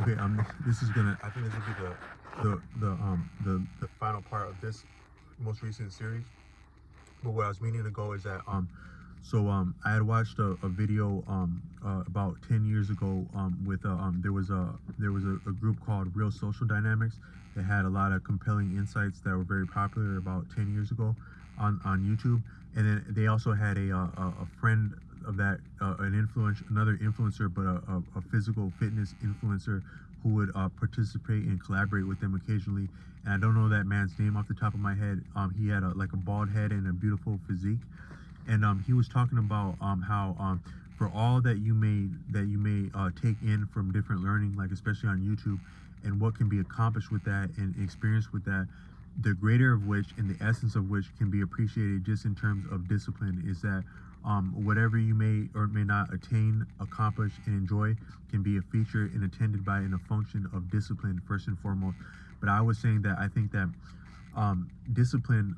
Okay, this is gonna. I think this will be the final part of this most recent series. But where I was meaning to go is that I had watched a video about 10 years ago with there was a group called Real Social Dynamics that had a lot of compelling insights that were very popular about 10 years ago on YouTube. And then they also had a friend of that another influencer, but a physical fitness influencer who would participate and collaborate with them occasionally. And I don't know that man's name off the top of my head. He had like a bald head and a beautiful physique, and he was talking about how for all that you may take in from different learning, like especially on YouTube, and what can be accomplished with that and experience with that, the greater of which and the essence of which can be appreciated just in terms of discipline is that whatever you may or may not attain, accomplish, and enjoy can be a feature and attended by and a function of discipline first and foremost. But I was saying that I think that discipline,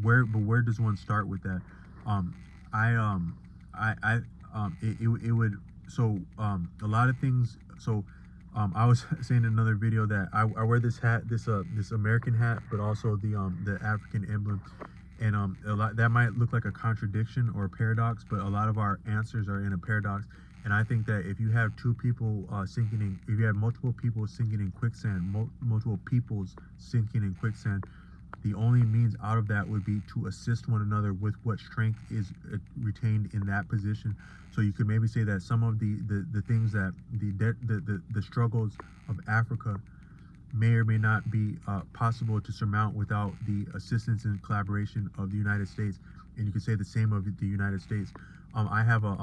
where does one start with that? Um, I I it would a lot of things. I was saying in another video that I wear this hat, this American hat, but also the African emblem, and a lot that might look like a contradiction or a paradox, but a lot of our answers are in a paradox. And I think that if you have two people sinking in, if you have multiple people sinking in quicksand, multiple peoples sinking in quicksand, the only means out of that would be to assist one another with what strength is retained in that position. So you could maybe say that some of the things that the struggles of Africa may or may not be possible to surmount without the assistance and collaboration of the United States. And you could say the same of the United States. I have a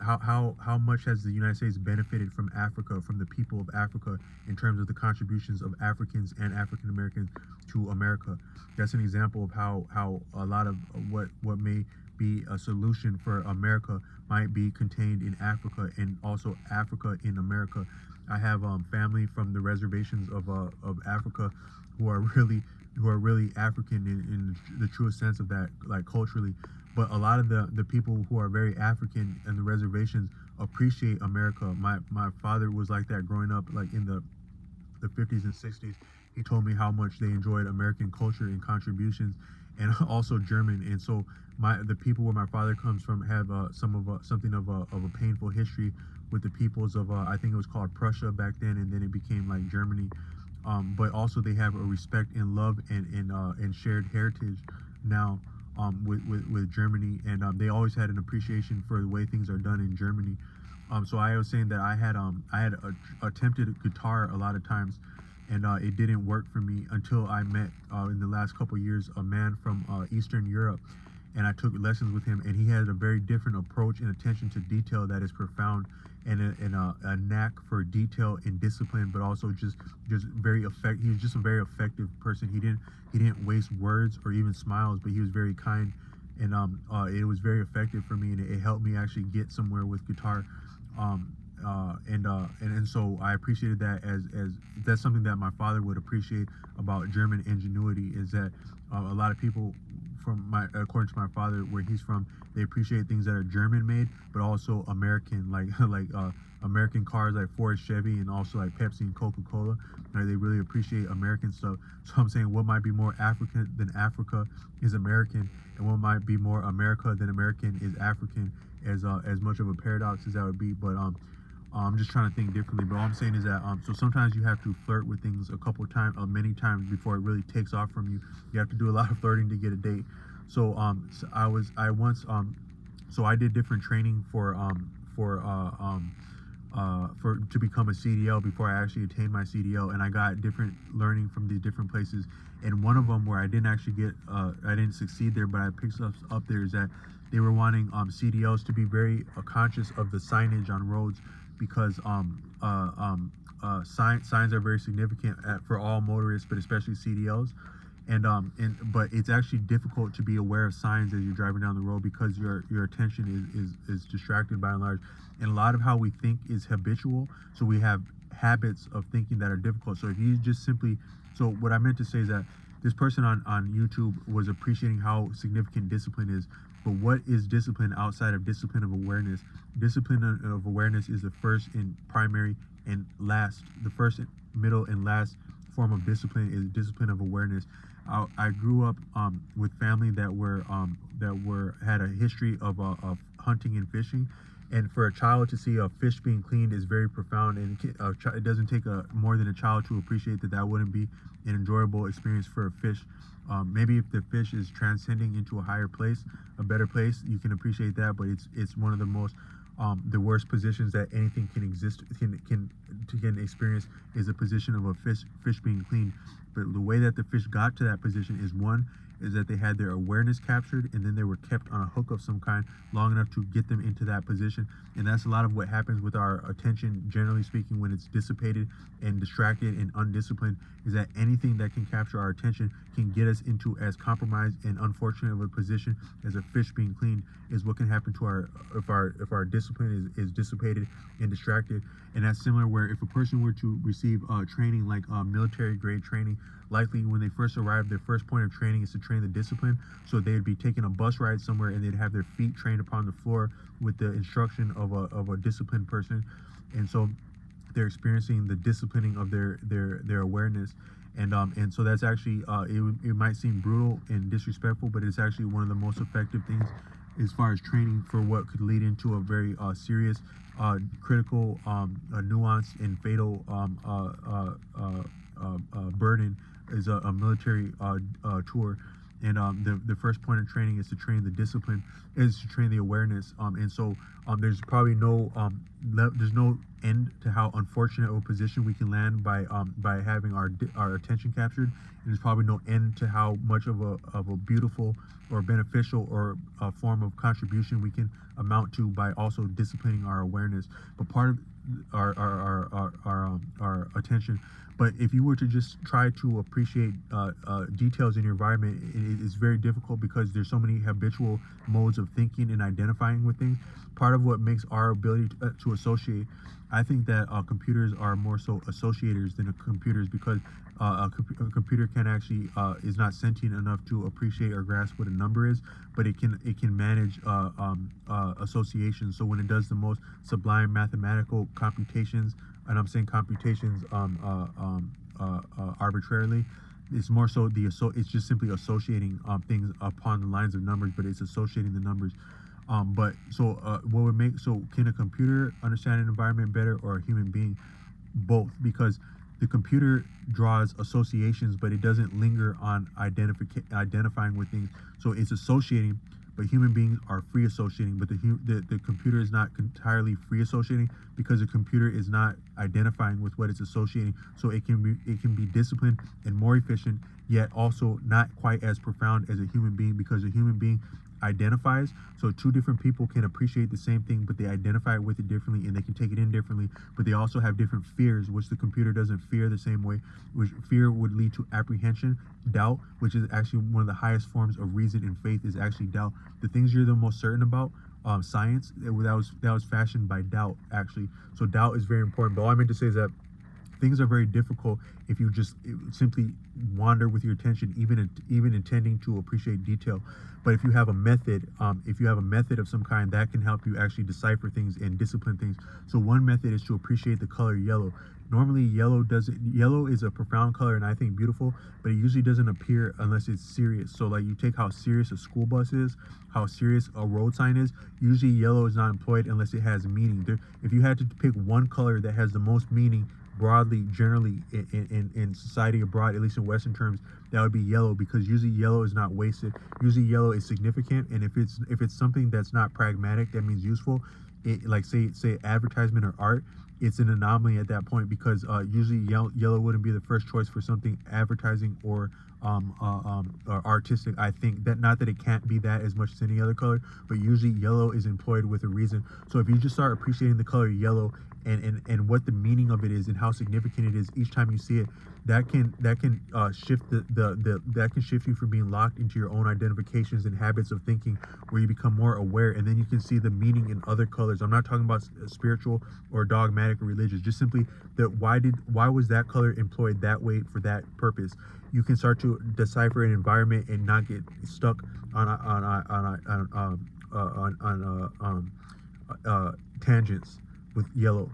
how much has the United States benefited from Africa, from the people of Africa, in terms of the contributions of Africans and African Americans to America. That's an example of how a lot of what may be a solution for America might be contained in Africa, and also Africa in America. I have family from the reservations of Africa who are really African in the truest sense of that, like culturally. But a lot of the people who are very African and the reservations appreciate America. My father was like that growing up, like in the 50s and 60s. He told me how much they enjoyed American culture and contributions, and also German. And so the people where my father comes from have something of a painful history with the peoples of I think it was called Prussia back then, and then it became like Germany. But also they have a respect and love and shared heritage now with Germany, and they always had an appreciation for the way things are done in Germany. So I was saying that I had attempted guitar a lot of times, and it didn't work for me until I met in the last couple of years a man from Eastern Europe, and I took lessons with him, and he had a very different approach and attention to detail that is profound, and a knack for detail and discipline, but also just very effective. He was just a very effective person. He didn't waste words or even smiles, but he was very kind, and it was very effective for me, and it helped me actually get somewhere with guitar. And so I appreciated that as that's something that my father would appreciate about German ingenuity, is that a lot of people according to my father, where he's from, they appreciate things that are German made, but also American, like American cars like Ford, Chevy, and also like Pepsi and Coca-Cola. Right? They really appreciate American stuff. So I'm saying what might be more African than Africa is American, and what might be more America than American is African. As much of a paradox as that would be, but I'm just trying to think differently. But all I'm saying is that so sometimes you have to flirt with things a couple of times, many times before it really takes off from you. You have to do a lot of flirting to get a date. So I did different training to become a CDL before I actually attained my CDL, and I got different learning from these different places. And one of them where I didn't actually I didn't succeed there, but I picked up there, is that they were wanting CDLs to be very conscious of the signage on roads, because signs are very significant for all motorists, but especially CDLs. But it's actually difficult to be aware of signs as you're driving down the road, because your attention is distracted by and large, and a lot of how we think is habitual. So we have habits of thinking that are difficult. So if you just simply, so what I meant to say is that this person on YouTube was appreciating how significant discipline is. But what is discipline outside of discipline of awareness? Discipline of awareness is the first and primary And last, the first, middle, and last form of discipline is discipline of awareness. I grew up with family that were had a history of hunting and fishing, and for a child to see a fish being cleaned is very profound, and it doesn't take more than a child to appreciate that wouldn't be an enjoyable experience for a fish. Maybe if the fish is transcending into a higher place, a better place, you can appreciate that, but it's one of the worst positions that anything can exist can experience is a position of a fish being cleaned. But the way that the fish got to that position is that they had their awareness captured, and then they were kept on a hook of some kind long enough to get them into that position. And that's a lot of what happens with our attention, generally speaking, when it's dissipated and distracted and undisciplined, is that anything that can capture our attention can get us into as compromised and unfortunate of a position as a fish being cleaned is what can happen to if our discipline is dissipated and distracted. And that's similar where if a person were to receive training like military grade training, likely when they first arrive, their first point of training is to train the discipline. So they'd be taking a bus ride somewhere and they'd have their feet trained upon the floor with the instruction of a disciplined person. And so they're experiencing the disciplining of their awareness. And so that's actually it might seem brutal and disrespectful, but it's actually one of the most effective things as far as training for what could lead into a very serious, critical, nuanced, and fatal burden is a military tour. And the first point of training is to train the discipline, is to train the awareness. And so there's probably there's no end to how unfortunate of a position we can land by having our attention captured. And there's probably no end to how much of a beautiful or beneficial or a form of contribution we can amount to by also disciplining our awareness. But part of our attention. But if you were to just try to appreciate details in your environment, it is very difficult because there's so many habitual modes of thinking and identifying with things. Part of what makes our ability to associate, I think that computers are more so associators than computers, because a computer can actually is not sentient enough to appreciate or grasp what a number is, but it can manage associations. So when it does the most sublime mathematical computations, and I'm saying computations arbitrarily, it's more so it's just simply associating things upon the lines of numbers, but it's associating the numbers. But so what would make, so can a computer understand an environment better, or a human being? Both, because the computer draws associations, but it doesn't linger on identifying with things. So it's associating, but human beings are free associating. But the computer is not entirely free associating, because the computer is not identifying with what it's associating. So it can be disciplined and more efficient, yet also not quite as profound as a human being, because a human being identifies. So two different people can appreciate the same thing, but they identify with it differently, and they can take it in differently. But they also have different fears, which the computer doesn't fear the same way. Which fear would lead to apprehension, doubt, which is actually one of the highest forms of reason and faith, is actually doubt. The things you're the most certain about, science, that was fashioned by doubt, actually. So doubt is very important. But all I meant to say is that things are very difficult if you just simply wander with your attention, even intending to appreciate detail. But if you have a method, of some kind, that can help you actually decipher things and discipline things. So one method is to appreciate the color yellow. Normally yellow is a profound color and I think beautiful, but it usually doesn't appear unless it's serious. So like you take how serious a school bus is, how serious a road sign is, usually yellow is not employed unless it has meaning. If you had to pick one color that has the most meaning broadly, generally in society abroad, at least in Western terms, that would be yellow, because usually yellow is not wasted. Usually yellow is significant, and if it's something that's not pragmatic, that means useful. Like say advertisement or art, it's an anomaly at that point, because usually yellow wouldn't be the first choice for something advertising or artistic. I think that, not that it can't be that as much as any other color, but usually yellow is employed with a reason. So if you just start appreciating the color yellow and what the meaning of it is and how significant it is each time you see it, that can shift that can shift you from being locked into your own identifications and habits of thinking, where you become more aware, and then you can see the meaning in other colors. I'm not talking about spiritual or dogmatic or religious, just simply that why was that color employed that way for that purpose. You can start to decipher an environment and not get stuck on tangents with yellow.